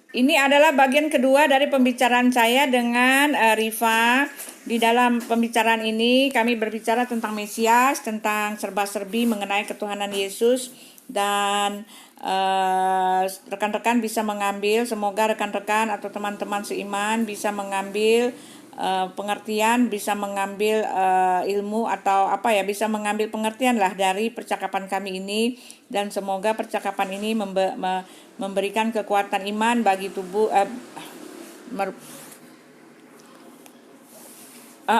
Ini adalah bagian kedua dari pembicaraan saya dengan Rifa. Di dalam pembicaraan ini kami berbicara tentang Mesias, tentang serba-serbi mengenai ketuhanan Yesus, dan rekan-rekan bisa mengambil, semoga rekan-rekan atau teman-teman seiman bisa mengambil pengertian, bisa mengambil ilmu atau bisa mengambil pengertian lah dari percakapan kami ini, dan semoga percakapan ini memberikan kekuatan iman bagi tubuh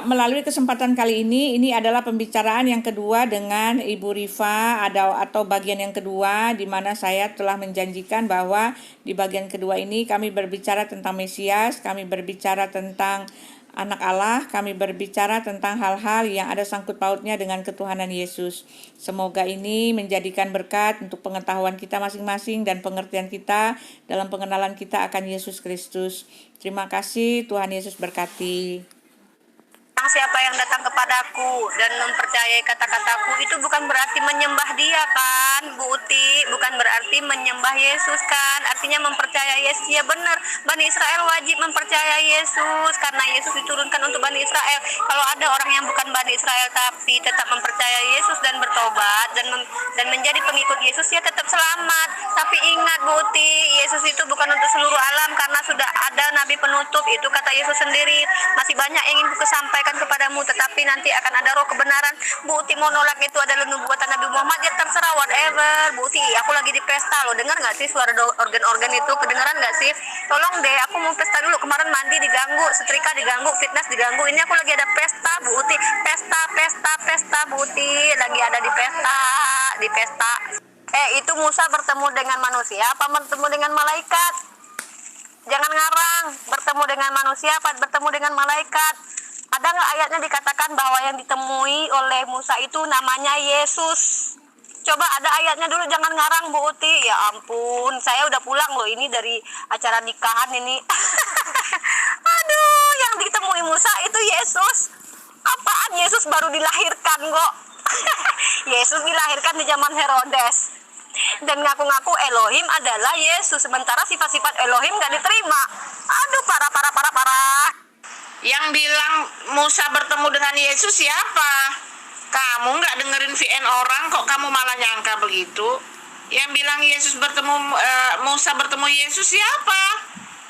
melalui kesempatan kali ini adalah pembicaraan yang kedua dengan Ibu Rifa, atau bagian yang kedua, di mana saya telah menjanjikan bahwa di bagian kedua ini kami berbicara tentang Mesias, kami berbicara tentang Anak Allah, kami berbicara tentang hal-hal yang ada sangkut pautnya dengan ketuhanan Yesus. Semoga ini menjadikan berkat untuk pengetahuan kita masing-masing dan pengertian kita dalam pengenalan kita akan Yesus Kristus. Terima kasih, Tuhan Yesus berkati. Siapa yang datang kepadaku dan mempercayai kata-kataku itu bukan berarti menyembah dia kan, Bu Uti, bukan berarti menyembah Yesus kan, artinya mempercayai Yesus. Ya benar, Bani Israel wajib mempercayai Yesus karena Yesus diturunkan untuk Bani Israel. Kalau ada orang yang bukan Bani Israel tapi tetap mempercayai Yesus dan bertobat dan menjadi pengikut Yesus, ya tetap selamat. Tapi ingat Bu Uti, Yesus itu bukan untuk seluruh alam karena sudah ada nabi penutup, itu kata Yesus sendiri. Masih banyak yang ingin kusampaikan kepadamu, tetapi nanti akan ada roh kebenaran. Bu Uti mau nolak itu adalah nubuatan Nabi Muhammad, ya terserah, whatever. Bu Uti, aku lagi di pesta loh, dengar nggak sih suara organ-organ itu, kedengeran nggak sih? Tolong deh, aku mau pesta dulu. Kemarin mandi diganggu, setrika diganggu, fitness diganggu, ini aku lagi ada pesta Bu Uti, pesta Bu Uti, lagi ada di pesta. Itu Musa bertemu dengan manusia apa bertemu dengan malaikat? Jangan ngarang, bertemu dengan manusia apa bertemu dengan malaikat? Ada nggak ayatnya dikatakan bahwa yang ditemui oleh Musa itu namanya Yesus? Coba ada ayatnya dulu, jangan ngarang Bu Uti. Ya ampun, saya udah pulang loh ini dari acara nikahan ini. Aduh, yang ditemui Musa itu Yesus. Apaan, Yesus baru dilahirkan kok. Yesus dilahirkan di zaman Herodes dan ngaku-ngaku Elohim adalah Yesus, sementara sifat-sifat Elohim gak diterima. Aduh, parah. Yang bilang Musa bertemu dengan Yesus siapa? Kamu gak dengerin VN orang kok kamu malah nyangka begitu? Yang bilang Musa bertemu Yesus siapa?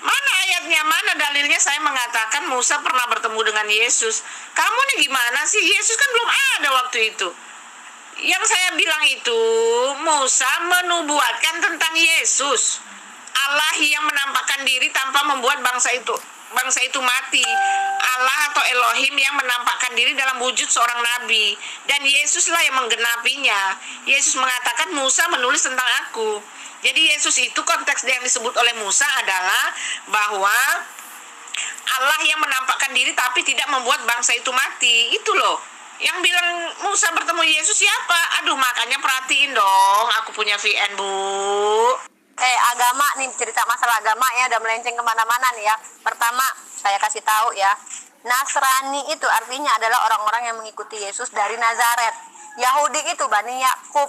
Mana ayatnya, mana dalilnya saya mengatakan Musa pernah bertemu dengan Yesus? Kamu nih gimana sih? Yesus kan belum ada waktu itu. Yang saya bilang itu Musa menubuatkan tentang Yesus, Allah yang menampakkan diri tanpa membuat bangsa itu mati. Allah atau Elohim yang menampakkan diri dalam wujud seorang nabi, dan Yesuslah yang menggenapinya. Yesus mengatakan Musa menulis tentang aku. Jadi Yesus itu konteks yang disebut oleh Musa adalah bahwa Allah yang menampakkan diri tapi tidak membuat bangsa itu mati. Itu loh. Yang bilang Musa bertemu Yesus siapa? Aduh, makanya perhatiin dong, aku punya VN, Bu. Agama nih, cerita masalah agama ya udah melenceng kemana-mana nih ya. Pertama, saya kasih tahu ya, Nasrani itu artinya adalah orang-orang yang mengikuti Yesus dari Nazaret. Yahudi itu Bani Yakub,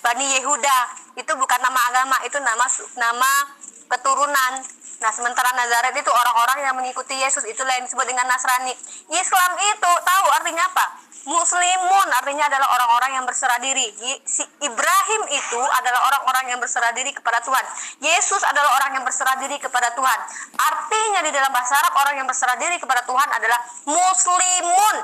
Bani Yehuda, itu bukan nama agama, itu nama keturunan. Nah, sementara Nazaret itu orang-orang yang mengikuti Yesus, itulah yang disebut dengan Nasrani. Islam itu tahu artinya apa? Muslimun artinya adalah orang-orang yang berserah diri. Si Ibrahim itu adalah orang-orang yang berserah diri kepada Tuhan. Yesus adalah orang yang berserah diri kepada Tuhan. Artinya di dalam bahasa Arab, orang yang berserah diri kepada Tuhan adalah muslimun.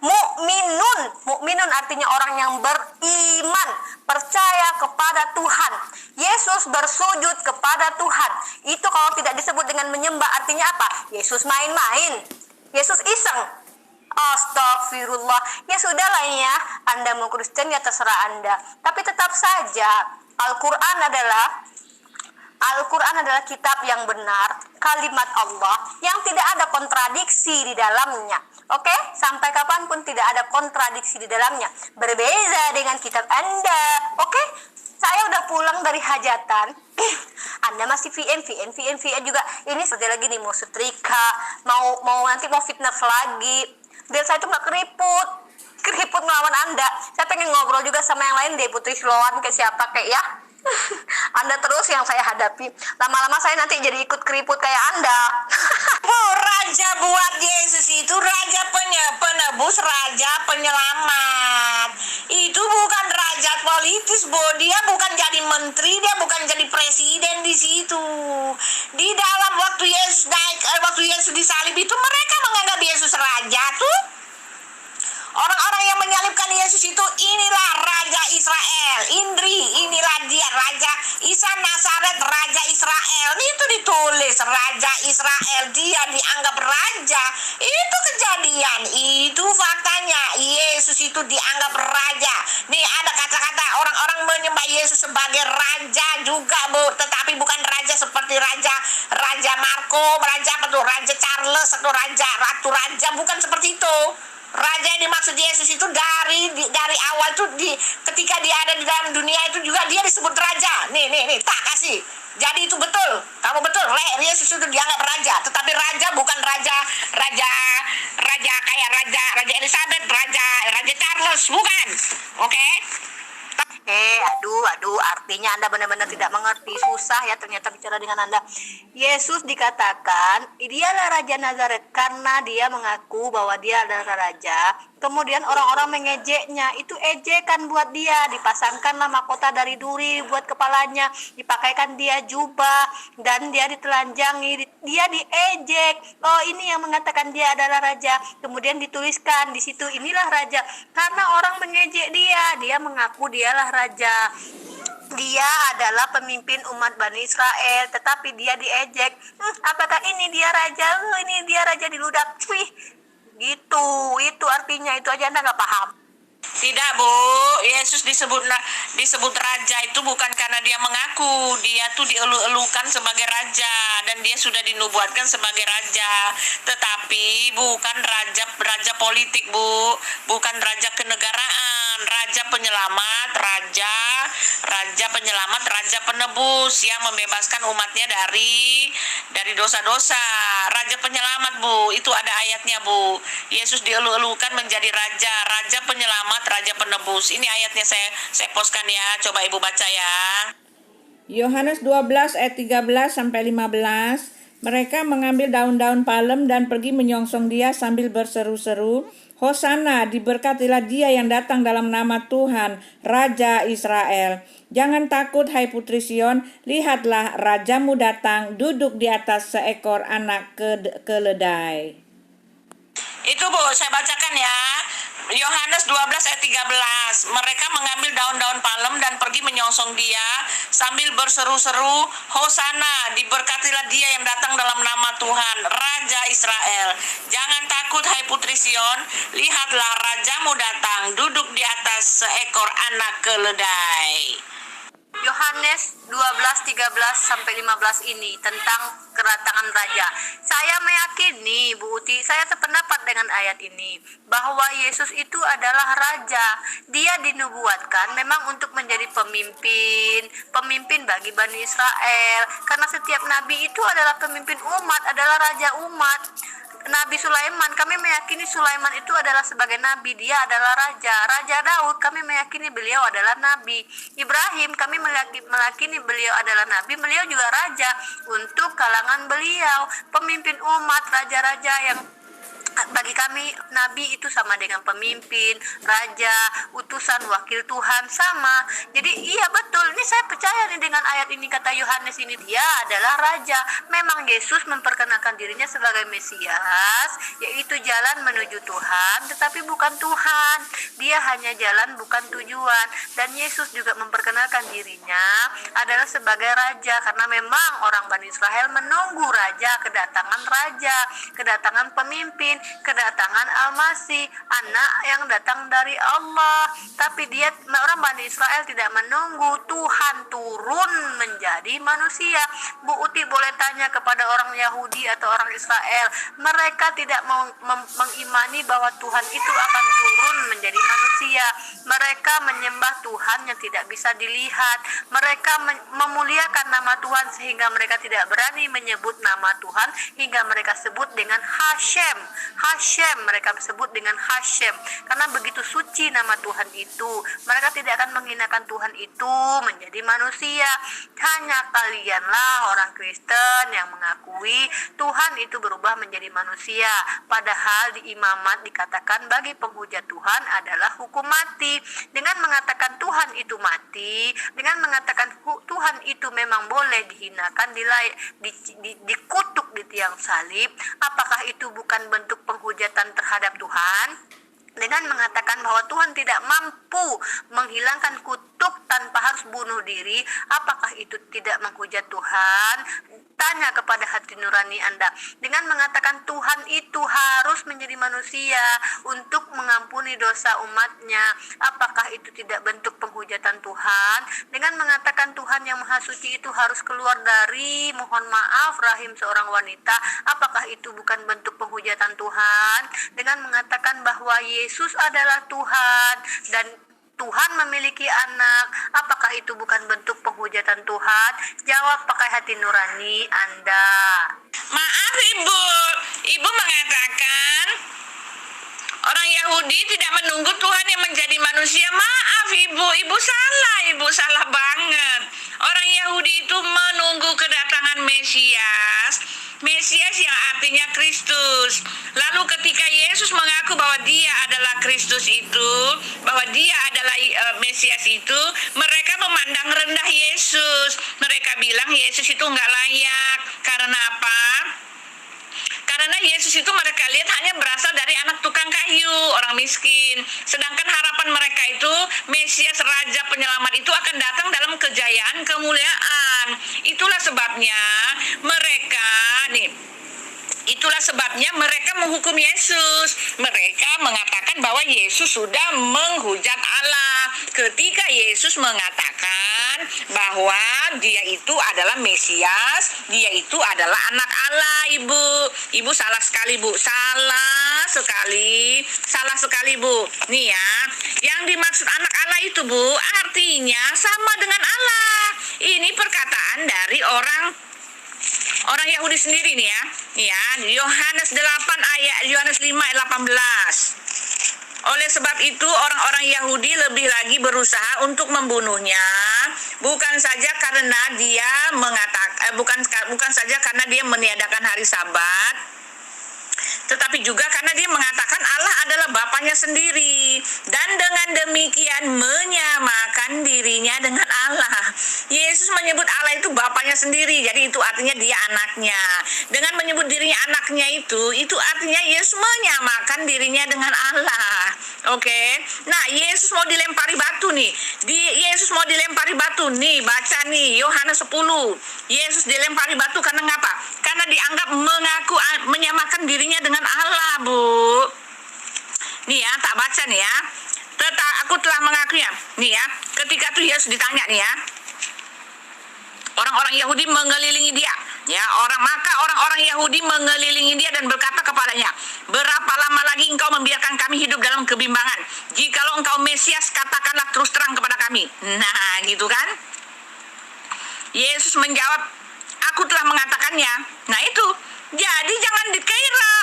Mukminun artinya orang yang beriman, percaya kepada Tuhan. Yesus bersujud kepada Tuhan. Itu kalau tidak disebut dengan menyembah, artinya apa? Yesus main-main, Yesus iseng. Astagfirullah. Ya sudahlah ya, Anda mau Kristen ya terserah Anda. Tapi tetap saja Al-Quran adalah kitab yang benar, kalimat Allah yang tidak ada kontradiksi di dalamnya. Oke? Sampai kapanpun tidak ada kontradiksi di dalamnya. Berbeda dengan kitab Anda. Oke? Saya udah pulang dari hajatan. Anda masih VN juga. Ini seperti lagi nih, mau setrika, mau nanti mau fitness lagi. Dan saya tuh nggak keriput melawan Anda. Saya pengen ngobrol juga sama yang lain deh, Putri Sloan kayak siapa kayak ya. Anda terus yang saya hadapi. Lama-lama saya nanti jadi ikut keriput kayak Anda. Raja buat Yesus itu raja penebus, raja penyelamat. Itu bukan raja politis, Bu. Dia bukan jadi menteri, dia bukan jadi presiden di situ. Di dalam waktu Yesus naik, waktu Yesus disalib itu mereka menganggap Yesus raja tuh. Orang-orang yang menyalibkan Yesus itu, inilah Raja Israel, inilah dia Raja Isa Nazaret, Raja Israel. Itu ditulis Raja Israel, dia dianggap raja. Itu kejadian, itu faktanya. Yesus itu dianggap raja. Nih ada kata-kata orang-orang menyembah Yesus sebagai raja juga, Bu, tetapi bukan raja seperti Raja Marco, Raja Charles atau Ratu Raja, bukan seperti itu. Raja yang dimaksud Yesus itu dari awal tuh ketika dia ada di dalam dunia itu juga dia disebut raja. Nih tak kasih. Jadi itu betul. Kamu betul. Yesus itu dianggap raja, tetapi raja bukan raja kayak Raja Elizabeth, Raja Charles, bukan. Oke? Aduh, artinya Anda benar-benar tidak mengerti. Susah ya ternyata bicara dengan Anda. Yesus dikatakan, dialah Raja Nazaret karena dia mengaku bahwa dia adalah raja. Kemudian orang-orang mengejeknya, itu ejekan buat dia. Dipasangkanlah mahkota dari duri buat kepalanya, dipakaikan dia jubah, dan dia ditelanjangi, dia diejek. Oh, ini yang mengatakan dia adalah raja. Kemudian dituliskan di situ, inilah raja. Karena orang mengejek dia mengaku dialah raja. Dia adalah pemimpin umat Bani Israel, tetapi dia diejek. Apakah ini dia raja? Ini dia raja diludak. Wih, gitu. Itu artinya, itu aja Anda nggak paham. Tidak, Bu. Yesus disebut raja itu bukan karena dia mengaku. Dia tuh dielu-elukan sebagai raja dan dia sudah dinubuatkan sebagai raja. Tetapi bukan raja politik, Bu. Bukan raja kenegaraan. Raja penyelamat, raja penyelamat, raja penebus yang membebaskan umatnya dari dosa-dosa. Raja penyelamat, Bu. Itu ada ayatnya, Bu. Yesus dielu-elukan menjadi raja penyelamat, raja penebus. Ini ayatnya saya postkan ya. Coba Ibu baca ya. Yohanes 12 ayat 13 sampai 15. Mereka mengambil daun-daun palem dan pergi menyongsong dia sambil berseru-seru, Hosana, diberkatilah dia yang datang dalam nama Tuhan, Raja Israel. Jangan takut, hai putri Sion, lihatlah rajamu datang, duduk di atas seekor anak keledai. Itu, Bu, saya bacakan ya. Yohanes 12 ayat 13. Mereka mengambil daun-daun palem dan pergi menyongsong dia sambil berseru-seru, Hosana, diberkatilah dia yang datang dalam nama Tuhan, Raja Israel. Jangan takut, hai putri Sion, lihatlah rajamu datang, duduk di atas seekor anak keledai. Yohanes 12, 13 sampai 15 ini tentang kedatangan raja. Saya meyakini, Bu Uti, saya sependapat dengan ayat ini bahwa Yesus itu adalah raja. Dia dinubuatkan memang untuk menjadi pemimpin bagi Bani Israel. Karena setiap nabi itu adalah pemimpin umat, adalah raja umat. Nabi Sulaiman, kami meyakini Sulaiman itu adalah sebagai nabi, dia adalah raja. Raja Daud, kami meyakini beliau adalah nabi. Ibrahim, kami meyakini beliau adalah nabi, beliau juga raja. Untuk kalangan beliau, pemimpin umat, raja-raja yang bagi kami nabi itu sama dengan pemimpin, raja, utusan, wakil Tuhan, sama. Jadi iya betul, ini saya percaya nih dengan ayat ini, kata Yohanes ini, dia adalah raja. Memang Yesus memperkenalkan dirinya sebagai Mesias, yaitu jalan menuju Tuhan, tetapi bukan Tuhan. Dia hanya jalan, bukan tujuan. Dan Yesus juga memperkenalkan dirinya adalah sebagai raja, karena memang orang Bani Israel menunggu raja, kedatangan pemimpin, kedatangan Al-Masih, anak yang datang dari Allah. Tapi orang Bani Israel tidak menunggu Tuhan turun menjadi manusia. Bu Uti boleh tanya kepada orang Yahudi atau orang Israel, mereka tidak mengimani bahwa Tuhan itu akan turun menjadi manusia. Mereka menyembah Tuhan yang tidak bisa dilihat. Mereka memuliakan nama Tuhan sehingga mereka tidak berani menyebut nama Tuhan, hingga mereka sebut dengan Hashem, mereka sebut dengan Hashem, karena begitu suci nama Tuhan itu. Mereka tidak akan menghinakan Tuhan itu menjadi manusia. manusia. Hanya kalianlah orang Kristen yang mengakui Tuhan itu berubah menjadi manusia. Padahal di imamat dikatakan bagi penghujat Tuhan adalah hukum mati. Dengan mengatakan Tuhan itu mati, dengan mengatakan Tuhan itu memang boleh dihinakan, dikutuk di tiang salib, apakah itu bukan bentuk penghujatan terhadap Tuhan? Dengan mengatakan bahwa Tuhan tidak mampu menghilangkan kutuk tanpa harus bunuh diri, apakah itu tidak menghujat Tuhan? Tanya kepada hati nurani Anda. Dengan mengatakan Tuhan itu harus menjadi manusia untuk mengampuni dosa umatnya, apakah itu tidak bentuk penghujatan Tuhan? Dengan mengatakan Tuhan yang Maha Suci itu harus keluar dari, mohon maaf, rahim seorang wanita, apakah itu bukan bentuk penghujatan Tuhan? Dengan mengatakan bahwa Yesus adalah Tuhan dan Tuhan memiliki anak, apakah itu bukan bentuk penghujatan Tuhan? Jawab pakai hati nurani Anda. Maaf Ibu, Ibu mengatakan orang Yahudi tidak menunggu Tuhan yang menjadi manusia. Maaf Ibu salah banget. Orang Yahudi itu menunggu kedatangan Mesias yang artinya Kristus. Lalu ketika Yesus mengaku bahwa dia adalah Kristus itu, bahwa dia adalah Mesias itu, mereka memandang rendah Yesus. Mereka bilang Yesus itu nggak layak. Karena apa? Karena Yesus itu mereka lihat hanya berasal dari anak tukang kayu, orang miskin. Sedangkan harapan mereka itu, Mesias Raja Penyelamat itu akan datang dalam kejayaan, kemuliaan. Itulah sebabnya mereka menghukum Yesus. Mereka mengatakan bahwa Yesus sudah menghujat Allah. Ketika Yesus mengatakan bahwa dia itu adalah Mesias, dia itu adalah anak Allah, Ibu salah sekali, Bu. Salah sekali, Bu. Nih ya, yang dimaksud anak Allah itu, Bu, artinya sama dengan Allah. Ini perkataan dari orang Yahudi sendiri nih ya. Yohanes 5 ayat 18. Oleh sebab itu orang-orang Yahudi lebih lagi berusaha untuk membunuhnya, bukan saja karena dia bukan saja karena dia meniadakan hari Sabat, tetapi juga karena dia mengatakan Allah adalah Bapanya sendiri, dan dengan demikian menyamakan dirinya dengan Allah. Yesus menyebut Allah itu Bapanya sendiri, jadi itu artinya dia anaknya. Dengan menyebut dirinya anaknya itu artinya Yesus menyamakan dirinya dengan Allah. Oke. Nah, Yesus mau dilempari batu nih. Yesus mau dilempari batu nih, baca nih Yohanes 10. Yesus dilempari batu karena ngapa? Karena dianggap menyamakan dirinya dengan Allah, Bu. Nih ya, tak baca nih ya. Aku telah mengakuinya. Nih ya, ketika tuh Yesus ditanya nih ya. Orang-orang Yahudi mengelilingi dia. Ya, maka orang-orang Yahudi mengelilingi dia dan berkata kepadanya, "Berapa lama lagi engkau membiarkan kami hidup dalam kebimbangan? Jikalau engkau Mesias, katakanlah terus terang kepada kami." Nah, gitu kan? Yesus menjawab, "Aku telah mengatakannya." Nah, itu. Jadi jangan dikira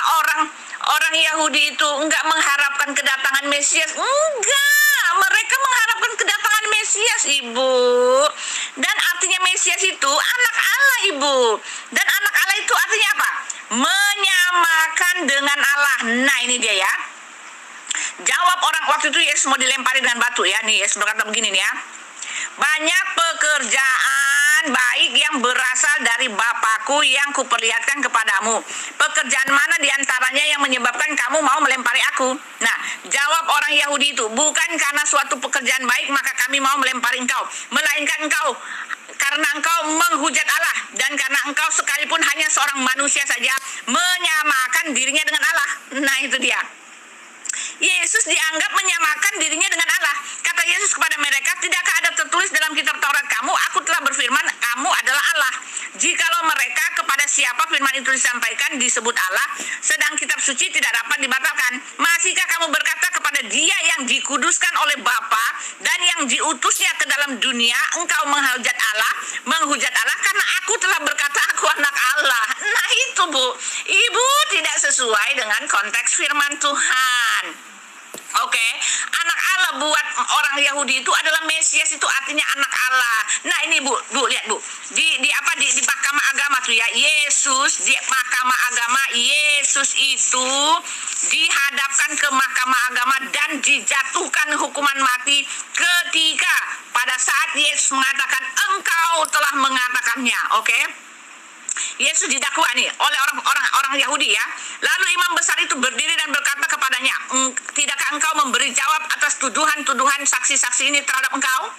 orang Yahudi itu enggak mengharapkan kedatangan Mesias. Enggak, mereka mengharapkan kedatangan Mesias, Ibu. Dan artinya Mesias itu anak Allah, Ibu. Dan anak Allah itu artinya apa? Menyamakan dengan Allah. Nah, ini dia ya. Jawab orang waktu itu Yesus mau dilempari dengan batu ya. Nih Yesus berkata begini nih ya. "Banyak pekerjaan baik yang berasal dari Bapakku yang kuperlihatkan kepadamu. Pekerjaan mana diantaranya yang menyebabkan kamu mau melempari aku?" Nah, jawab orang Yahudi itu, "Bukan karena suatu pekerjaan baik maka kami mau melempari engkau, melainkan karena engkau menghujat Allah, dan karena engkau sekalipun hanya seorang manusia saja menyamakan dirinya dengan Allah." Nah, itu dia. Yesus dianggap menyamakan dirinya dengan Allah. Kata Yesus kepada mereka, "Tidakkah ada tertulis dalam kitab Taurat kamu, aku telah berfirman, kamu adalah Allah? Jikalau mereka kepada siapa firman itu disampaikan disebut Allah, sedang kitab suci tidak dapat dibatalkan, masihkah kamu berkata kepada dia yang dikuduskan oleh Bapa dan yang diutusnya ke dalam dunia, engkau menghujat Allah karena aku telah berkata aku anak Allah." Nah, itu, Bu. Ibu tidak sesuai dengan konteks firman Tuhan. Oke, anak Allah buat orang Yahudi itu adalah Mesias Mesias itu artinya anak Allah. Nah ini Bu lihat Bu. Di Mahkamah Agama tuh ya, Yesus di Mahkamah Agama, Yesus itu dihadapkan ke Mahkamah Agama dan dijatuhkan hukuman mati ketika pada saat Yesus mengatakan engkau telah mengatakannya, oke? Yesus didakwa nih oleh orang Yahudi ya. Lalu imam besar itu berdiri dan berkata kepadanya, tidakkah engkau memberi jawab atas tuduhan-tuduhan saksi-saksi ini terhadap engkau?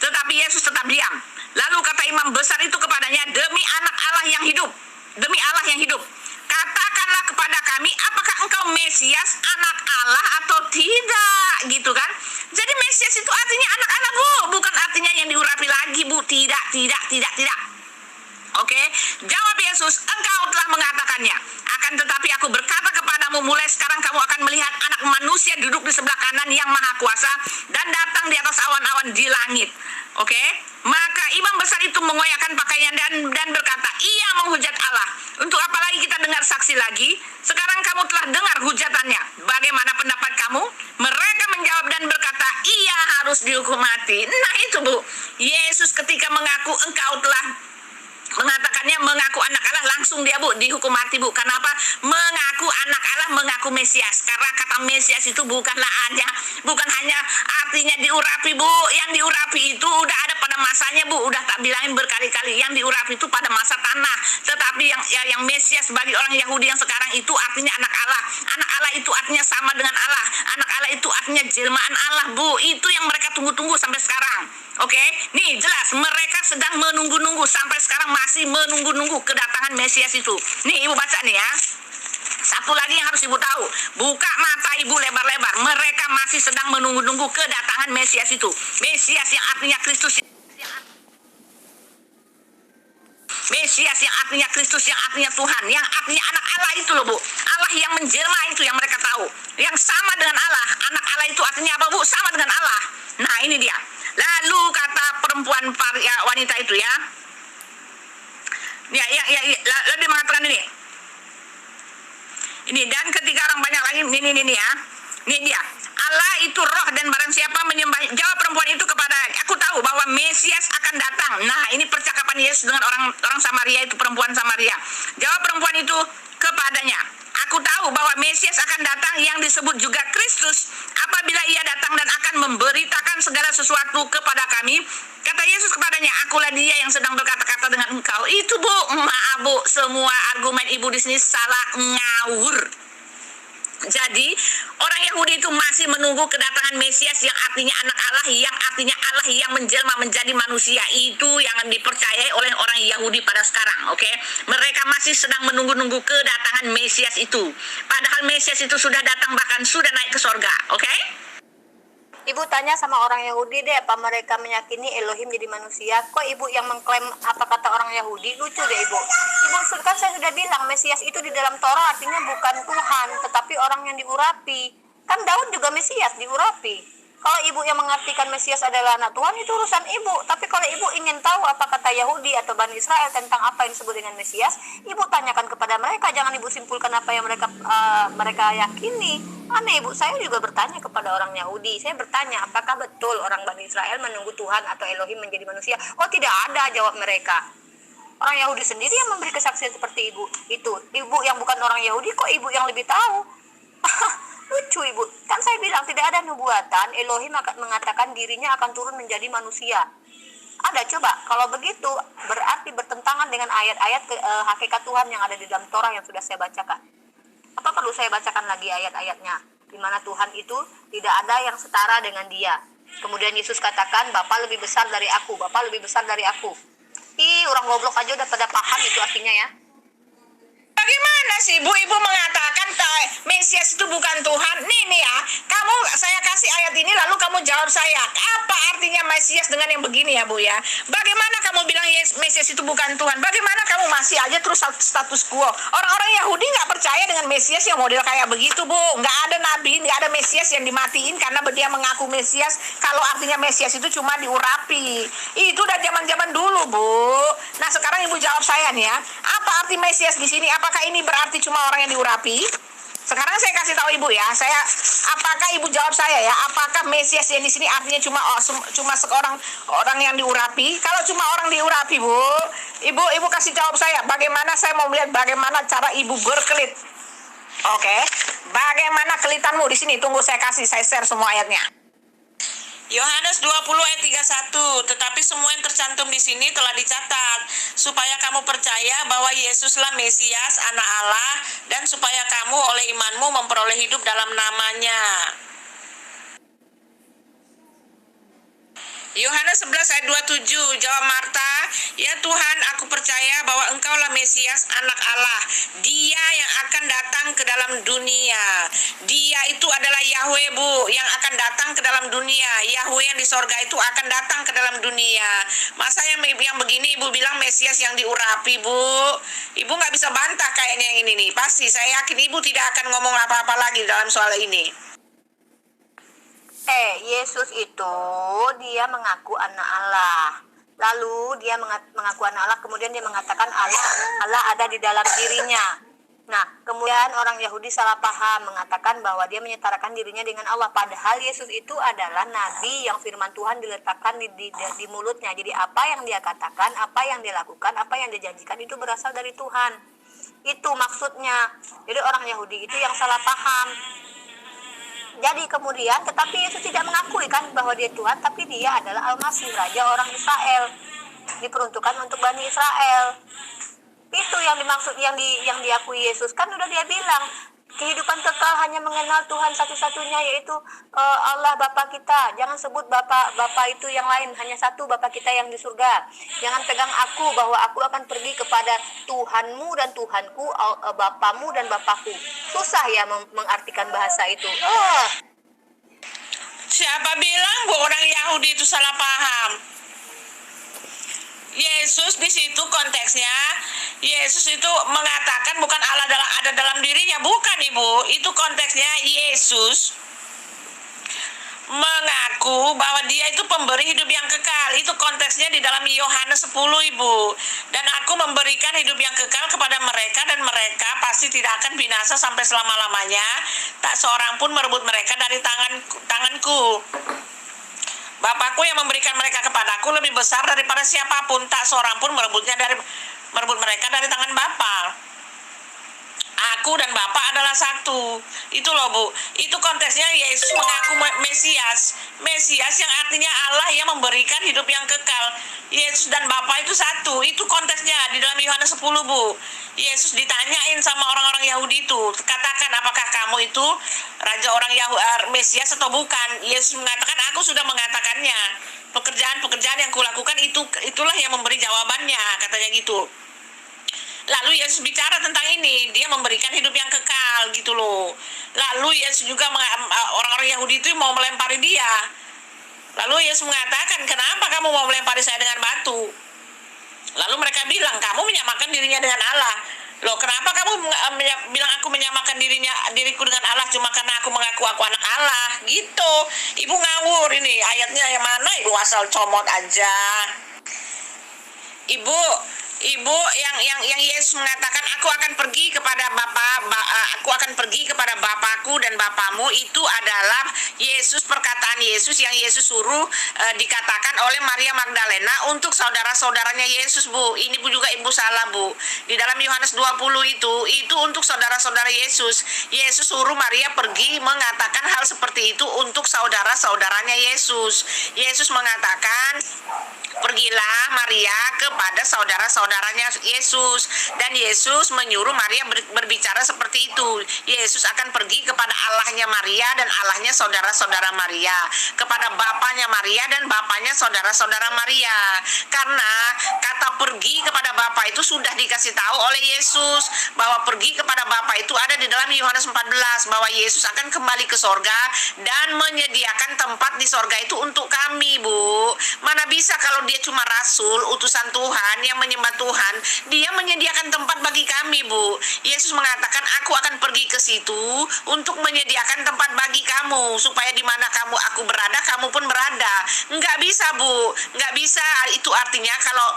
Tetapi Yesus tetap diam. Lalu kata imam besar itu kepadanya, demi anak Allah yang hidup, demi Allah yang hidup, katakanlah kepada kami, apakah engkau Mesias, anak Allah atau tidak, gitu kan? Jadi Mesias itu artinya anak Allah Bu, bukan artinya yang diurapi lagi Bu, tidak. Oke, jawab Yesus, engkau telah mengatakannya. Akan tetapi aku berkata kepadamu, mulai sekarang kamu akan melihat anak manusia duduk di sebelah kanan yang maha kuasa dan datang di atas awan-awan di langit. Oke, maka imam besar itu mengoyakkan pakaian dan berkata, ia menghujat Allah. Untuk apa lagi kita dengar saksi lagi? Sekarang kamu telah dengar hujatannya. Bagaimana pendapat kamu? Mereka menjawab dan berkata, ia harus dihukum mati. Nah itu Bu, Yesus ketika mengaku engkau telah mengatakannya, mengaku anak Allah, langsung dia Bu dihukum mati Bu. Kenapa? Mengaku anak Allah, mengaku Mesias. Karena kata Mesias itu bukan hanya artinya diurapi Bu. Yang diurapi itu udah ada pada masanya Bu, udah tak bilangin berkali-kali. Yang diurapi itu pada masa tanah. Tetapi yang Mesias bagi orang Yahudi yang sekarang itu artinya anak Allah. Anak Allah itu artinya sama dengan Allah. Anak Allah itu artinya jelmaan Allah Bu. Itu yang mereka tunggu-tunggu sampai sekarang. Oke, nih jelas mereka sedang menunggu-nunggu sampai sekarang, masih menunggu-nunggu kedatangan Mesias itu. Nih Ibu baca nih ya. Satu lagi yang harus Ibu tahu, buka mata Ibu lebar-lebar. Mereka masih sedang menunggu-nunggu kedatangan Mesias itu. Mesias yang artinya Kristus. Mesias yang artinya Kristus, yang artinya Tuhan, yang artinya anak Allah itu loh Bu. Allah yang menjelma itu yang mereka tahu. Yang sama dengan Allah. Anak Allah itu artinya apa Bu? Sama dengan Allah. Nah ini dia. Lalu kata perempuan wanita itu ya. Lalu dia mengatakan ini. Ini, dan ketika orang banyak lagi, ini ya. Ini dia. Allah itu roh dan barang siapa menyembah. Jawab perempuan itu kepada, aku tahu bahwa Mesias akan datang. Nah ini percakapan Yesus dengan orang Samaria itu, perempuan Samaria. Jawab perempuan itu kepadanya, aku tahu bahwa Mesias akan datang yang disebut juga Kristus. Apabila ia datang dan akan memberitakan segala sesuatu kepada kami, kata Yesus kepadanya, akulah dia yang sedang berkata-kata dengan engkau. Itu Bu, maaf Bu, semua argumen Ibu di sini salah ngawur. Jadi orang Yahudi itu masih menunggu kedatangan Mesias yang artinya anak Allah, yang artinya Allah yang menjelma menjadi manusia. Itu yang dipercayai oleh orang Yahudi pada sekarang. Oke, mereka masih sedang menunggu-nunggu kedatangan Mesias itu. Padahal Mesias itu sudah datang, bahkan sudah naik ke sorga. Oke? Ibu tanya sama orang Yahudi deh, apa mereka meyakini Elohim jadi manusia? Kok Ibu yang mengklaim apa kata orang Yahudi? Lucu deh Ibu. Kan saya sudah bilang Mesias itu di dalam Torah artinya bukan Tuhan, tetapi orang yang diurapi. Kan Daud juga Mesias, diurapi. Kalau Ibu yang mengartikan Mesias adalah anak Tuhan, itu urusan Ibu. Tapi kalau Ibu ingin tahu apa kata Yahudi atau Bani Israel tentang apa yang disebut dengan Mesias, Ibu tanyakan kepada mereka. Jangan Ibu simpulkan apa yang mereka yakini. Aneh Ibu, saya juga bertanya kepada orang Yahudi. Saya bertanya, apakah betul orang Bani Israel menunggu Tuhan atau Elohim menjadi manusia? Oh tidak ada, jawab mereka. Orang Yahudi sendiri yang memberi kesaksian seperti Ibu. Itu Ibu yang bukan orang Yahudi, kok Ibu yang lebih tahu? Lucu Ibu, kan saya bilang tidak ada nubuatan Elohim akan mengatakan dirinya akan turun menjadi manusia. Ada, coba kalau begitu berarti bertentangan dengan ayat-ayat hakikat Tuhan yang ada di dalam Torah yang sudah saya bacakan. Apa perlu saya bacakan lagi ayat-ayatnya di mana Tuhan itu tidak ada yang setara dengan dia. Kemudian Yesus katakan, Bapa lebih besar dari aku, Bapa lebih besar dari aku. Orang goblok aja udah pada paham itu artinya ya. Bagaimana sih Bu, Ibu mengatakan Mesias itu bukan Tuhan? Nih ya, saya kasih ayat ini lalu kamu jawab saya. Apa artinya Mesias dengan yang begini ya Bu ya? Bagaimana kamu bilang Mesias itu bukan Tuhan? Bagaimana kamu masih aja terus status quo? Orang-orang Yahudi nggak percaya dengan Mesias yang model kayak begitu Bu. Nggak ada nabi, nggak ada Mesias yang dimatiin karena dia mengaku Mesias. Kalau artinya Mesias itu cuma diurapi. Itu udah zaman-zaman dulu Bu. Nah sekarang Ibu jawab saya nih ya. Apa arti Mesias di sini? Apakah ini berarti cuma orang yang diurapi? Sekarang saya kasih tahu ibu ya, apakah ibu jawab saya ya, apakah Mesias yang di sini artinya cuma seorang orang yang diurapi? Kalau cuma orang diurapi, bu, ibu kasih jawab saya. Bagaimana saya mau melihat bagaimana cara ibu berkelit? Oke, bagaimana kelitanmu di sini? Tunggu saya share semua ayatnya. Yohanes 20 ayat 31, tetapi semua yang tercantum di sini telah dicatat supaya kamu percaya bahwa Yesuslah Mesias, Anak Allah, dan supaya kamu oleh imanmu memperoleh hidup dalam namanya. Yohanes 11 ayat 27, jawab Marta, ya Tuhan, aku percaya bahwa Engkaulah Mesias, Anak Allah, Dia yang akan datang ke dalam dunia. Dia itu adalah Yahweh, bu, yang akan datang ke dalam dunia. Yahweh yang di sorga itu akan datang ke dalam dunia. Masa yang begini ibu bilang Mesias yang diurapi, bu? Ibu nggak bisa bantah kayaknya yang ini nih. Pasti saya yakin ibu tidak akan ngomong apa-apa lagi dalam soal ini. Yesus itu dia mengaku anak Allah. Lalu dia mengaku anak Allah, kemudian dia mengatakan Allah ada di dalam dirinya. Nah, kemudian orang Yahudi salah paham, mengatakan bahwa dia menyetarakan dirinya dengan Allah. Padahal Yesus itu adalah nabi yang firman Tuhan diletakkan di mulutnya. Jadi apa yang dia katakan, apa yang dia lakukan, apa yang dia janjikan itu berasal dari Tuhan. Itu maksudnya. Jadi orang Yahudi itu yang salah paham. Jadi kemudian, tetapi Yesus tidak mengakui kan bahwa dia Tuhan, tapi dia adalah Al-Masih, Raja orang Israel, diperuntukkan untuk Bani Israel. Itu yang dimaksud, yang diakui Yesus. Kan udah dia bilang, kehidupan kekal hanya mengenal Tuhan satu-satunya, yaitu Allah Bapa kita. Jangan sebut Bapa itu yang lain, hanya satu Bapa kita yang di surga. Jangan pegang aku bahwa aku akan pergi kepada Tuhanmu dan Tuhanku, Bapamu dan Bapaku. Susah ya mengartikan bahasa itu. Siapa bilang bu orang Yahudi itu salah paham? Yesus di situ konteksnya, Yesus itu mengatakan bukan Allah ada dalam dirinya, bukan ibu. Itu konteksnya Yesus mengaku bahwa dia itu pemberi hidup yang kekal. Itu konteksnya di dalam Yohanes 10 ibu. Dan aku memberikan hidup yang kekal kepada mereka, dan mereka pasti tidak akan binasa sampai selama-lamanya. Tak seorang pun merebut mereka dari tanganku. Bapakku yang memberikan mereka kepadaku lebih besar daripada siapapun. Tak seorang pun merebut mereka dari tangan Bapa. Aku dan Bapa adalah satu. Itu loh bu. Itu konteksnya Yesus mengaku Mesias yang artinya Allah yang memberikan hidup yang kekal. Yesus dan Bapa itu satu. Itu konteksnya di dalam Yohanes 10 bu. Yesus ditanyain sama orang-orang Yahudi itu, katakan apakah kamu itu raja orang Mesias atau bukan? Yesus mengatakan, aku sudah mengatakannya. Pekerjaan-pekerjaan yang kulakukan itulah yang memberi jawabannya, katanya gitu. Lalu Yesus bicara tentang ini, dia memberikan hidup yang kekal gitu loh. Lalu Yesus juga orang-orang Yahudi itu mau melempari dia. Lalu Yesus mengatakan, kenapa kamu mau melempari saya dengan batu? Lalu mereka bilang, kamu menyamakan dirinya dengan Allah. Loh, kenapa kamu bilang aku menyamakan diriku dengan Allah cuma karena aku mengaku aku anak Allah? Gitu. Ibu ngawur ini. Ayatnya yang mana? Ibu asal comot aja. Ibu yang Yesus mengatakan aku akan pergi kepada aku akan pergi kepada Bapakku dan Bapamu, itu adalah perkataan Yesus yang Yesus suruh dikatakan oleh Maria Magdalena untuk saudara-saudaranya Yesus bu. Ini bu juga ibu salah bu. Di dalam Yohanes 20 itu untuk saudara-saudara Yesus. Yesus suruh Maria pergi mengatakan hal seperti itu untuk saudara-saudaranya Yesus. Yesus mengatakan, pergilah Maria kepada saudara-saudaranya Yesus. Dan Yesus menyuruh Maria berbicara seperti itu. Yesus akan pergi kepada Allahnya Maria dan Allahnya saudara-saudara Maria, kepada bapaknya Maria dan bapaknya saudara-saudara Maria. Karena kata pergi kepada Bapa itu sudah dikasih tahu oleh Yesus, bahwa pergi kepada Bapa itu ada di dalam Yohanes 14, bahwa Yesus akan kembali ke sorga dan menyediakan tempat di sorga itu untuk kami bu. Mana bisa kalau dia cuma rasul, utusan Tuhan yang menyembah Tuhan, dia menyediakan tempat bagi kami bu. Yesus mengatakan, aku akan pergi ke situ untuk menyediakan tempat bagi kamu, supaya di mana aku berada, kamu pun berada. Nggak bisa bu, nggak bisa. Itu artinya kalau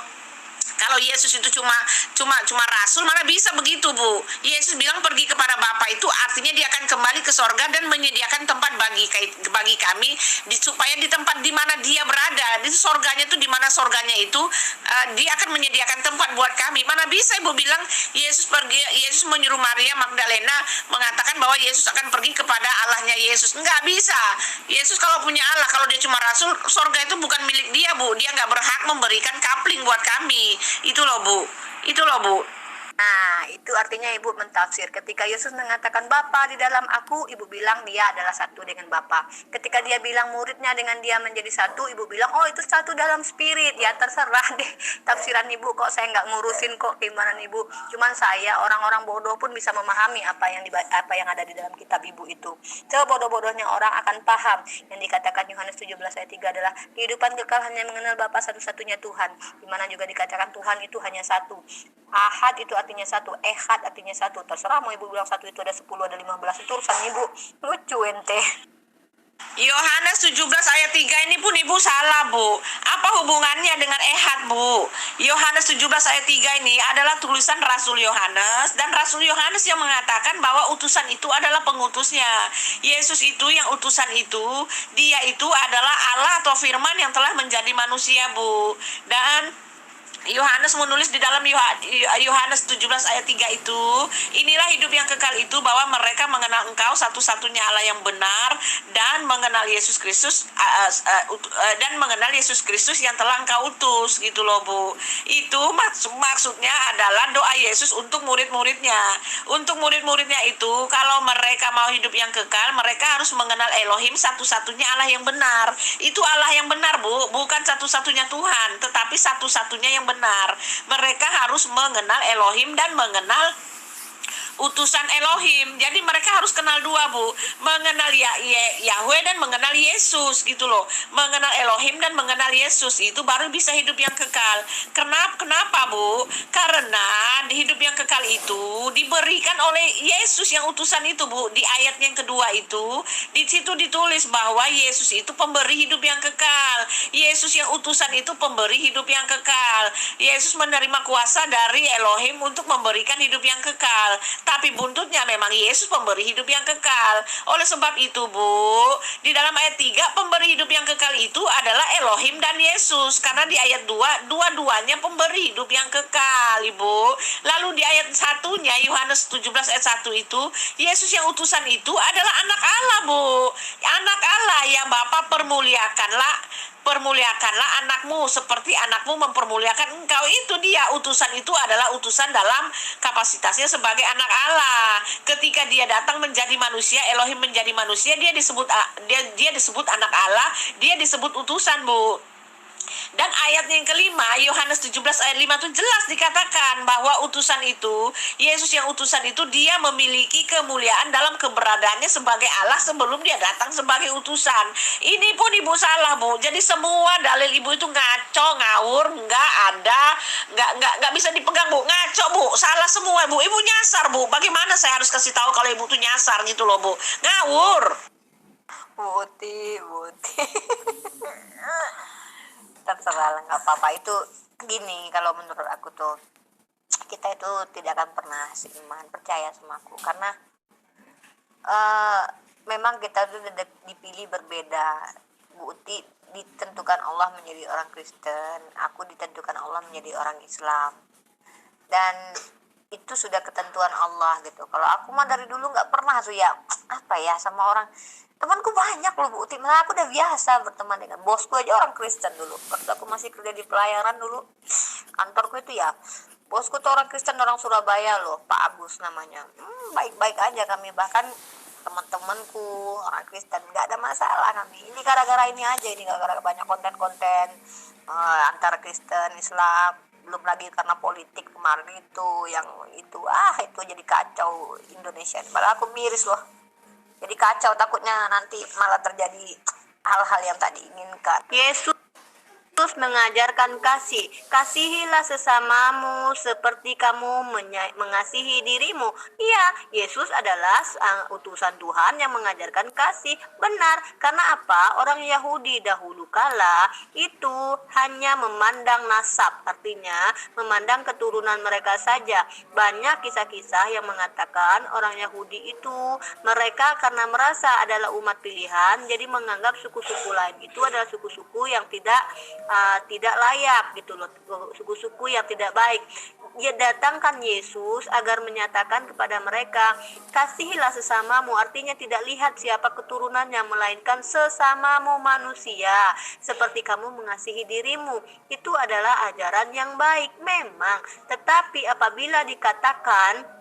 Kalau Yesus itu cuma rasul, mana bisa begitu, Bu? Yesus bilang pergi kepada Bapa itu artinya dia akan kembali ke sorga dan menyediakan tempat bagi kami supaya di tempat di mana dia berada, di sorganya itu, di mana sorganya itu dia akan menyediakan tempat buat kami. Mana bisa Ibu bilang Yesus menyuruh Maria Magdalena mengatakan bahwa Yesus akan pergi kepada Allahnya Yesus. Enggak bisa. Yesus kalau punya Allah, kalau dia cuma rasul, sorga itu bukan milik dia, Bu. Dia nggak berhak memberikan kapling buat kami. Itu loh, Bu. Itu loh, Bu. Nah, itu artinya Ibu mentafsir. Ketika Yesus mengatakan Bapa di dalam aku, Ibu bilang dia adalah satu dengan Bapa. Ketika dia bilang muridnya dengan dia menjadi satu, Ibu bilang, oh itu satu dalam spirit. Ya terserah deh tafsiran Ibu, kok saya nggak ngurusin kok keimanan Ibu. Cuman saya, orang-orang bodoh pun bisa memahami apa yang ada di dalam kitab Ibu itu. Sebodoh-bodohnya orang akan paham. Yang dikatakan Yohanes 17 ayat 3 adalah kehidupan kekal hanya mengenal Bapa satu-satunya Tuhan. Dimana juga dikatakan Tuhan itu hanya satu. Ahad itu artinya satu, ehad artinya satu. Terserah mau Ibu bilang satu itu ada 10, ada 15, itu urusan Ibu. Lucu ente. Yohanes 17 ayat 3 ini pun Ibu salah, Bu. Apa hubungannya dengan ehad, Bu? Yohanes 17 ayat 3 ini adalah tulisan Rasul Yohanes, dan Rasul Yohanes yang mengatakan bahwa utusan itu adalah pengutusnya. Yesus itu yang utusan itu, dia itu adalah Allah atau firman yang telah menjadi manusia, Bu. Dan Yohanes menulis di dalam Yohanes 17 ayat 3 itu, inilah hidup yang kekal itu, bahwa mereka mengenal Engkau satu-satunya Allah yang benar, dan mengenal Yesus Kristus yang telah Engkau utus, gitu loh, Bu. Itu maksudnya adalah doa Yesus untuk murid-muridnya. Untuk murid-muridnya itu, kalau mereka mau hidup yang kekal, mereka harus mengenal Elohim, satu-satunya Allah yang benar. Itu Allah yang benar, Bu, bukan satu-satunya Tuhan, tetapi satu-satunya yang benar. Mereka harus mengenal Elohim dan mengenal utusan Elohim. Jadi mereka harus kenal dua, Bu. Mengenal Yahweh dan mengenal Yesus, gitu loh. Mengenal Elohim dan mengenal Yesus, itu baru bisa hidup yang kekal. Kenapa, Bu? Karena di hidup yang kekal itu diberikan oleh Yesus yang utusan itu, Bu. Di ayat yang kedua itu, di situ ditulis bahwa Yesus itu pemberi hidup yang kekal. Yesus yang utusan itu pemberi hidup yang kekal. Yesus menerima kuasa dari Elohim untuk memberikan hidup yang kekal. Tapi buntutnya memang Yesus pemberi hidup yang kekal. Oleh sebab itu, Bu, di dalam ayat 3, pemberi hidup yang kekal itu adalah Elohim dan Yesus. Karena di ayat 2, dua-duanya pemberi hidup yang kekal, Ibu. Lalu di ayat 1-nya, Yohanes 17 ayat 1 itu, Yesus yang utusan itu adalah anak Allah, Bu. Anak Allah yang Bapa permuliakanlah anakmu seperti anakmu mempermuliakan engkau. Itu dia, utusan itu adalah utusan dalam kapasitasnya sebagai anak Allah. Ketika dia datang menjadi manusia, Elohim menjadi manusia, dia disebut anak Allah, dia disebut utusan, Bu. Dan ayatnya yang kelima, Yohanes 17 ayat 5 itu jelas dikatakan bahwa utusan itu, Yesus yang utusan itu, dia memiliki kemuliaan dalam keberadaannya sebagai Allah sebelum dia datang sebagai utusan. Ini pun Ibu salah, Bu. Jadi semua dalil Ibu itu ngaco, ngawur, nggak bisa dipegang, Bu. Ngaco, Bu. Salah semua, Bu. Ibu nyasar, Bu. Bagaimana saya harus kasih tahu kalau Ibu tuh nyasar gitu loh, Bu? Ngawur. Buti. Terserah lah, nggak apa-apa. Itu gini, kalau menurut aku tuh, kita itu tidak akan pernah seiman, percaya sama aku, karena memang kita tuh dipilih berbeda. Bu Uti ditentukan Allah menjadi orang Kristen, aku ditentukan Allah menjadi orang Islam, dan itu sudah ketentuan Allah gitu. Kalau aku mah dari dulu nggak pernah tuh ya sama orang. Temanku banyak loh, Bu Uti, malah aku udah biasa berteman dengan bosku aja orang Kristen dulu. Waktu aku masih kerja di pelayaran dulu, kantorku itu ya, bosku tuh orang Kristen, orang Surabaya loh, Pak Agus namanya. Baik-baik aja kami, bahkan teman-temanku orang Kristen, nggak ada masalah kami. Ini gara-gara ini aja, ini gara-gara banyak konten-konten antara Kristen, Islam. Belum lagi karena politik kemarin itu, itu jadi kacau Indonesia. Malah aku miris loh. Jadi kacau, takutnya nanti malah terjadi hal-hal yang tak diinginkan. Yesus Yesus mengajarkan kasih. Kasihilah sesamamu seperti kamu mengasihi dirimu. Iya, Yesus adalah utusan Tuhan yang mengajarkan kasih. Benar, karena apa? Orang Yahudi dahulu kala itu hanya memandang nasab, artinya memandang keturunan mereka saja. Banyak kisah-kisah yang mengatakan orang Yahudi itu mereka karena merasa adalah umat pilihan, jadi menganggap suku-suku lain itu adalah suku-suku yang tidak layak gitu loh, suku-suku yang tidak baik. Dia datangkan Yesus agar menyatakan kepada mereka, kasihilah sesamamu, artinya tidak lihat siapa keturunannya, melainkan sesamamu manusia seperti kamu mengasihi dirimu. Itu adalah ajaran yang baik memang, tetapi apabila dikatakan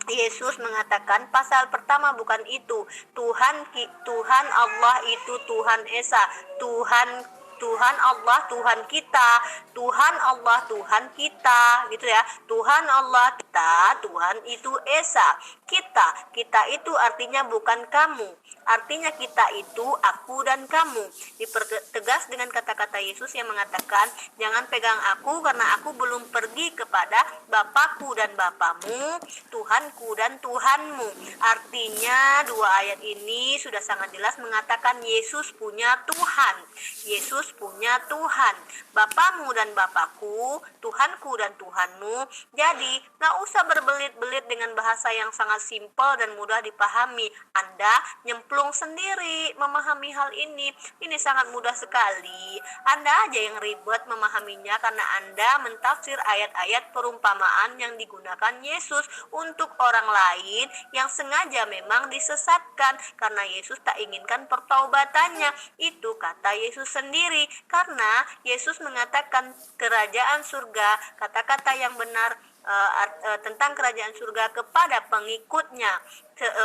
Yesus mengatakan pasal pertama bukan itu, Tuhan Allah itu Tuhan Esa, Tuhan Allah Tuhan kita, Tuhan Allah Tuhan kita, gitu ya. Tuhan Allah kita, Tuhan itu Esa. Kita itu artinya bukan kamu. Artinya kita itu aku dan kamu. Dipertegas dengan kata-kata Yesus yang mengatakan, jangan pegang aku karena aku belum pergi kepada Bapakku dan Bapamu, Tuhanku dan Tuhanmu. Artinya dua ayat ini sudah sangat jelas mengatakan Yesus punya Tuhan. Yesus punya Tuhan, Bapamu dan Bapakku, Tuhanku dan Tuhanmu. Jadi gak usah berbelit-belit dengan bahasa yang sangat simpel dan mudah dipahami. Anda nyemplung sendiri memahami hal ini. Ini sangat mudah sekali. Anda aja yang ribet memahaminya karena Anda mentafsir ayat-ayat perumpamaan yang digunakan Yesus untuk orang lain yang sengaja memang disesatkan karena Yesus tak inginkan pertaubatannya. Itu kata Yesus sendiri. Karena Yesus mengatakan kerajaan surga, kata-kata yang benar tentang kerajaan surga kepada pengikutnya,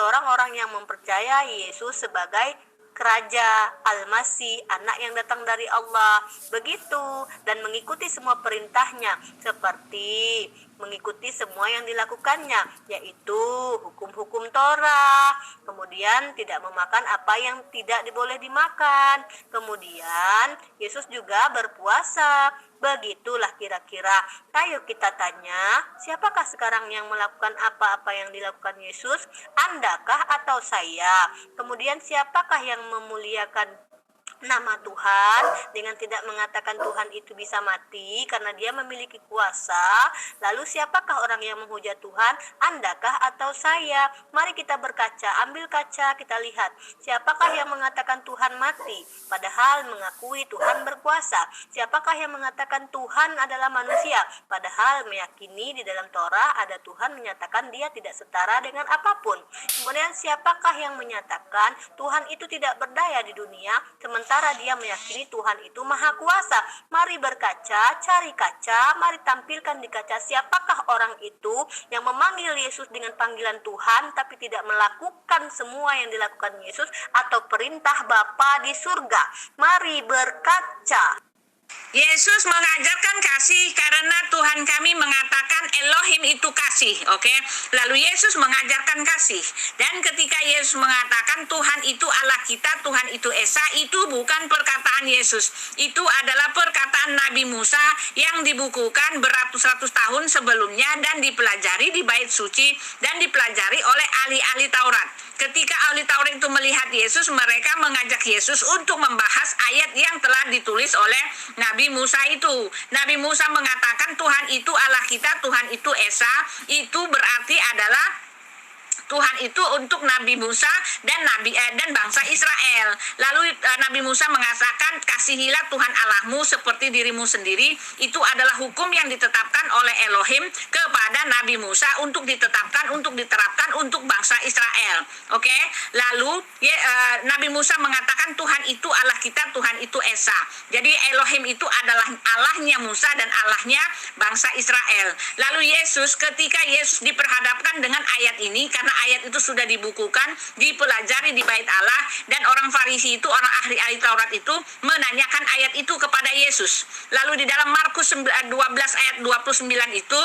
orang-orang yang mempercayai Yesus sebagai Raja Al-Masih, anak yang datang dari Allah, begitu, dan mengikuti semua perintahnya seperti mengikuti semua yang dilakukannya, yaitu hukum-hukum Torah, kemudian tidak memakan apa yang tidak boleh dimakan, kemudian Yesus juga berpuasa. Begitulah kira-kira. Ayo kita tanya, siapakah sekarang yang melakukan apa-apa yang dilakukan Yesus? Andakah atau saya? Kemudian siapakah yang memuliakan nama Tuhan dengan tidak mengatakan Tuhan itu bisa mati karena dia memiliki kuasa? Lalu siapakah orang yang menghujat Tuhan? Andakah atau saya? Mari kita berkaca, ambil kaca, kita lihat siapakah yang mengatakan Tuhan mati padahal mengakui Tuhan berkuasa. Siapakah yang mengatakan Tuhan adalah manusia padahal meyakini di dalam Torah ada Tuhan menyatakan dia tidak setara dengan apapun. Kemudian siapakah yang menyatakan Tuhan itu tidak berdaya di dunia sementara dia meyakini Tuhan itu maha kuasa? Mari berkaca, cari kaca, mari tampilkan di kaca siapakah orang itu yang memanggil Yesus dengan panggilan Tuhan tapi tidak melakukan semua yang dilakukan Yesus atau perintah Bapa di surga. Mari berkaca. Yesus mengajarkan kasih karena Tuhan kami mengatakan Elohim itu kasih, oke? Lalu Yesus mengajarkan kasih. Dan ketika Yesus mengatakan Tuhan itu Allah kita, Tuhan itu Esa, itu bukan perkataan Yesus. Itu adalah perkataan Nabi Musa yang dibukukan beratus-ratus tahun sebelumnya dan dipelajari di bait suci dan dipelajari oleh ahli-ahli Taurat. Ketika ahli Taurat itu melihat Yesus, mereka mengajak Yesus untuk membahas ayat yang telah ditulis oleh Nabi Musa itu. Nabi Musa mengatakan Tuhan itu Allah kita, Tuhan itu Esa, itu berarti adalah Tuhan itu untuk Nabi Musa dan dan bangsa Israel. Lalu Nabi Musa mengatakan kasihilah Tuhan Allahmu seperti dirimu sendiri. Itu adalah hukum yang ditetapkan oleh Elohim kepada Nabi Musa untuk ditetapkan, untuk diterapkan untuk bangsa Israel. Oke? Lalu Nabi Musa mengatakan Tuhan itu Allah kita, Tuhan itu Esa. Jadi Elohim itu adalah Allahnya Musa dan Allahnya bangsa Israel. Lalu Yesus, ketika Yesus diperhadapkan dengan ayat ini, karena ayat itu sudah dibukukan, dipelajari di bait Allah, dan orang Farisi itu, orang ahli Taurat itu menanyakan ayat itu kepada Yesus. Lalu di dalam Markus 12 ayat 29 itu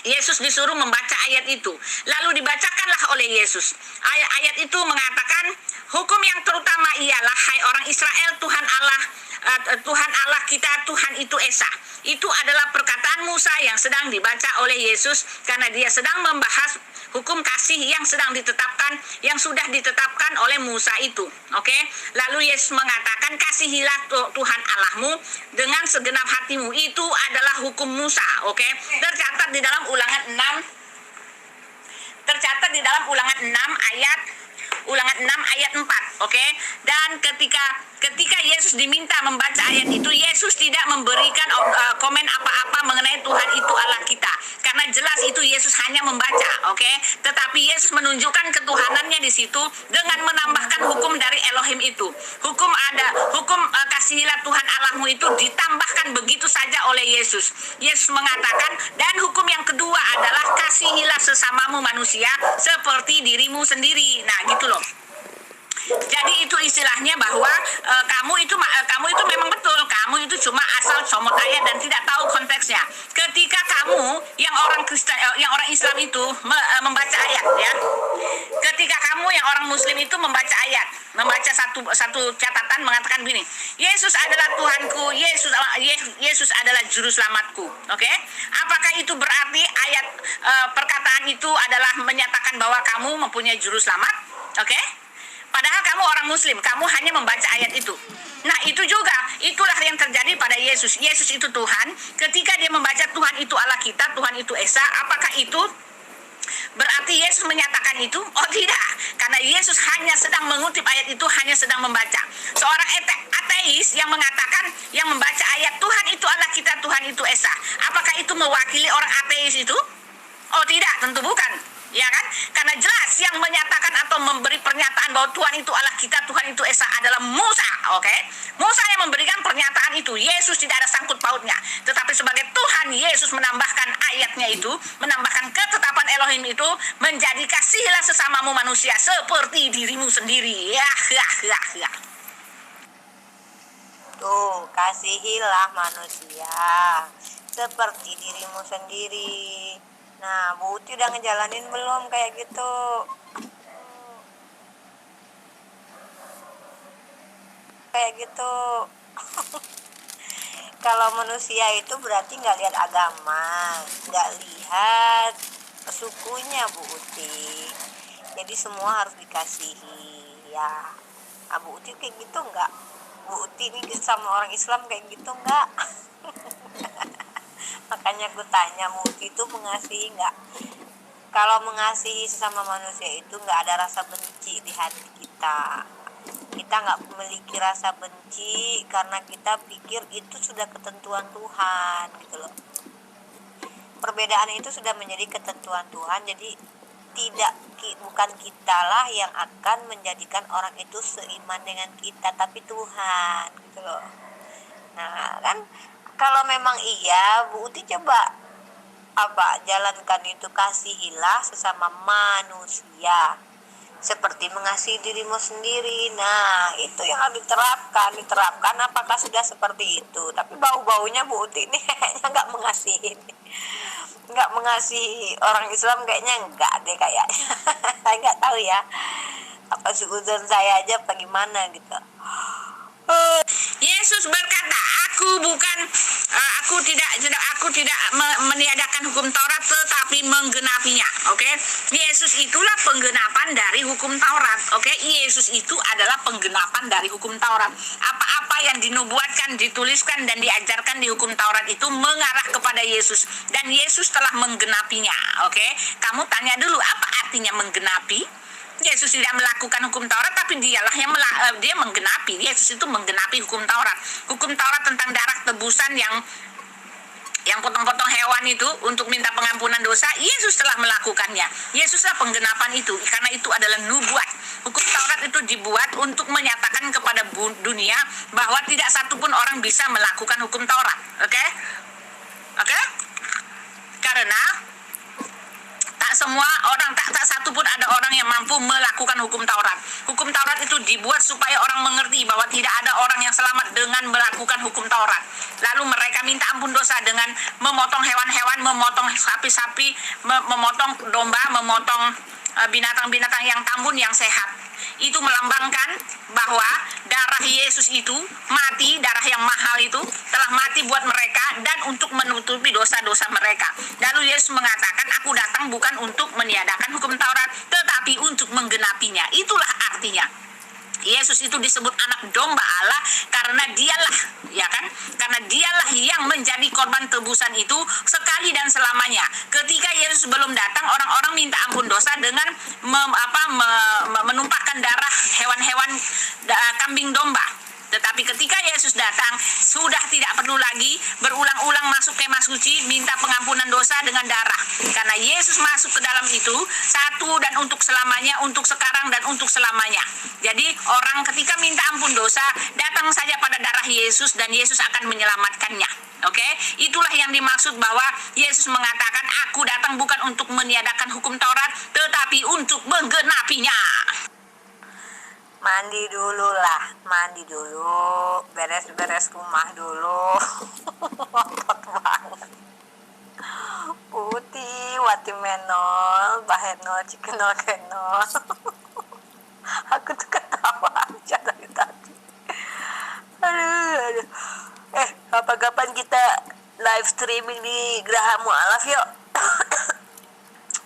Yesus disuruh membaca ayat itu. Lalu dibacakanlah oleh Yesus. Ayat itu mengatakan Hukum yang terutama ialah, hai orang Israel, Tuhan Allah kita, Tuhan itu Esa. Itu adalah perkataan Musa yang sedang dibaca oleh Yesus karena dia sedang membahas hukum kasih yang sudah ditetapkan oleh Musa itu. Oke? Lalu Yesus mengatakan, kasihilah Tuhan Allahmu dengan segenap hatimu. Itu adalah hukum Musa. Oke? Tercatat di dalam Ulangan 6 ayat 4, oke? Dan ketika Yesus diminta membaca ayat itu, Yesus tidak memberikan komen apa-apa mengenai Tuhan itu Allah kita. Karena jelas itu Yesus hanya membaca, oke? Tetapi Yesus menunjukkan ketuhanannya di situ dengan menambahkan hukum dari Elohim itu. Hukum kasihilah Tuhan Allahmu itu ditambahkan begitu saja oleh Yesus. Yesus mengatakan, dan hukum yang kedua adalah kasihilah sesamamu manusia seperti dirimu sendiri. Nah, gitu loh. Jadi itu istilahnya bahwa kamu itu memang betul, kamu itu cuma asal comot ayat dan tidak tahu konteksnya. Ketika kamu yang orang Islam itu membaca ayat, ya. Ketika kamu yang orang Muslim itu membaca ayat, membaca satu catatan mengatakan begini, Yesus adalah Tuhanku, Yesus adalah juru selamatku. Oke? Apakah itu berarti perkataan itu adalah menyatakan bahwa kamu mempunyai juru selamat? Oke? Padahal kamu orang Muslim, kamu hanya membaca ayat itu. Nah, itulah yang terjadi pada Yesus. Yesus itu Tuhan. Ketika dia membaca Tuhan itu Allah kita, Tuhan itu Esa, apakah itu berarti Yesus menyatakan itu? Oh, tidak. Karena Yesus hanya sedang mengutip ayat itu, hanya sedang membaca. Seorang ateis yang mengatakan, yang membaca ayat Tuhan itu Allah kita, Tuhan itu Esa, apakah itu mewakili orang ateis itu? Oh, tidak, tentu bukan. Ya kan? Karena jelas yang menyatakan atau memberi pernyataan bahwa Tuhan itu Allah kita, Tuhan itu Esa adalah Musa, oke? Musa yang memberikan pernyataan itu. Yesus tidak ada sangkut pautnya. Tetapi sebagai Tuhan, Yesus menambahkan ayatnya itu, menambahkan ketetapan Elohim itu, menjadi kasihilah sesamamu manusia seperti dirimu sendiri. Ya. Tuh, kasihilah manusia seperti dirimu sendiri. Nah, Bu Uti udah ngejalanin belum kayak gitu? Kalau manusia itu berarti nggak lihat agama, nggak lihat sukunya, Bu Uti. Jadi semua harus dikasihi, ya. Nah, Bu Uti kayak gitu nggak? Bu Uti ini sama orang Islam kayak gitu nggak? Makanya aku tanya, Bu Uti itu mengasihi nggak? Kalau mengasihi sesama manusia itu nggak ada rasa benci di hati kita. Kita nggak memiliki rasa benci karena kita pikir itu sudah ketentuan Tuhan, gitu loh. Perbedaan itu sudah menjadi ketentuan Tuhan, jadi bukan kitalah yang akan menjadikan orang itu seiman dengan kita, tapi Tuhan, gitu loh. Nah, kan kalau memang iya, Bu Uti coba jalankan itu, kasihilah sesama manusia seperti mengasihi dirimu sendiri. Nah, itu yang harus diterapkan. Apakah sudah seperti itu? Tapi bau-baunya Bu Uti ini kayaknya nggak mengasihi orang Islam, kayaknya enggak deh kayaknya. Saya nggak tahu ya, apa suzon saya aja apa gimana gitu. Yesus berkata, aku tidak meniadakan hukum Taurat tetapi menggenapinya. Oke? Yesus itulah penggenapan dari hukum Taurat. Oke? Yesus itu adalah penggenapan dari hukum Taurat. Apa-apa yang dinubuatkan, dituliskan dan diajarkan di hukum Taurat itu mengarah kepada Yesus, dan Yesus telah menggenapinya. Oke? Kamu tanya dulu, apa artinya menggenapi? Yesus tidak melakukan hukum Taurat, tapi dialah yang dia menggenapi. Yesus itu menggenapi hukum Taurat. Hukum Taurat tentang darah tebusan yang potong-potong hewan itu untuk minta pengampunan dosa, Yesus telah melakukannya. Yesuslah penggenapan itu, karena itu adalah nubuat. Hukum Taurat itu dibuat untuk menyatakan kepada dunia bahwa tidak satupun orang bisa melakukan hukum Taurat. Oke? Karena tak satupun ada orang yang mampu melakukan hukum Taurat. Hukum Taurat itu dibuat supaya orang mengerti bahwa tidak ada orang yang selamat dengan melakukan hukum Taurat. Lalu mereka minta ampun dosa dengan memotong hewan-hewan, memotong sapi-sapi, memotong domba, memotong binatang-binatang yang tambun yang sehat. Itu melambangkan bahwa darah Yesus itu mati, darah yang mahal itu telah mati buat mereka dan untuk menutupi dosa-dosa mereka. Lalu Yesus mengatakan, aku datang bukan untuk meniadakan hukum Taurat, tetapi untuk menggenapinya. Itulah artinya. Yesus itu disebut anak domba Allah karena dialah, ya kan? Karena dialah yang menjadi korban tebusan itu sekali dan selamanya. Ketika Yesus belum datang, orang-orang minta ampun dosa dengan menumpahkan darah hewan-hewan kambing domba. Tetapi ketika Yesus datang, sudah tidak perlu lagi berulang-ulang masuk kemah suci minta pengampunan dosa dengan darah. Karena Yesus masuk ke dalam itu satu dan untuk selamanya, untuk sekarang dan untuk selamanya. Jadi orang ketika minta ampun dosa, datang saja pada darah Yesus dan Yesus akan menyelamatkannya. Oke, itulah yang dimaksud bahwa Yesus mengatakan, aku datang bukan untuk meniadakan hukum Taurat, tetapi untuk menggenapinya. Mandi dulu lah, mandi dulu, beres-beres rumah dulu. Otot banget. Putih, wati menol, bahenol, cikenol, kenol. Aku tuh ketawa aja dari tadi. Aduh. Kapan-kapan kita live streaming di Geraha Mu'alaf yuk.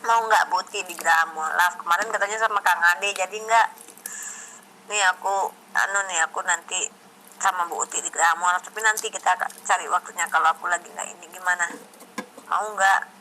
Mau nggak Putih di Geraha Mu'alaf? Kemarin katanya sama Kang Ade, jadi nggak? Nih aku nanti sama Bu Uti di Geraha Mu'alaf, tapi nanti kita cari waktunya kalau aku lagi nggak ini, gimana? Mau nggak?